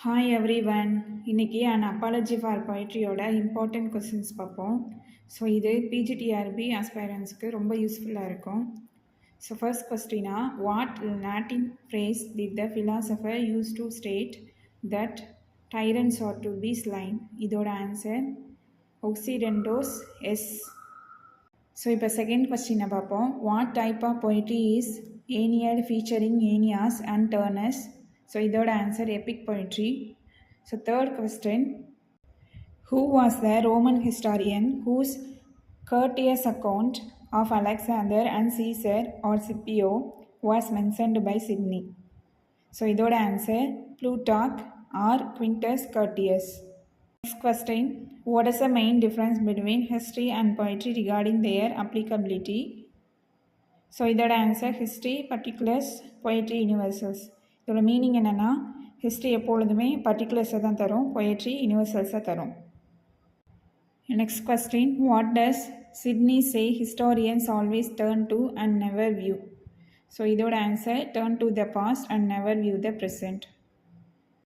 Hi everyone. இன்றைக்கி an apology for பொய்ட்ரியோட important questions பார்ப்போம். ஸோ இது பிஜிடிஆர்பி ஆஸ்பைரன்ஸ்க்கு ரொம்ப யூஸ்ஃபுல்லாக இருக்கும். ஸோ ஃபர்ஸ்ட் கொஸ்டினா, what Latin phrase did the philosopher use to state that tyrants are to be slain? இதோட ஆன்சர் ஒக்சிடென்டோஸ் எஸ். ஸோ இப்போ செகண்ட் கொஸ்டினை பார்ப்போம். What type of poetry is Aeneid featuring Aeneas and Turnus? So இதோட answer epic poetry. So third question, who was the Roman historian whose courteous account of Alexander and Caesar or Scipio was mentioned by Sidney? So இதோட answer Plutarch or Quintus Curtius. Next question, what is the main difference between history and poetry regarding their applicability? So இதோட answer history particulars, poetry யூனிவர்சல்ஸ். இதோட meaning என்னென்னா, history எப்பொழுதுமே பர்டிகுலர்ஸை தான் தரும், poetry யூனிவர்சல்ஸை தரும். Next question, what does Sidney say historians always turn to and never view? So இதோட answer turn to the past and never view the present.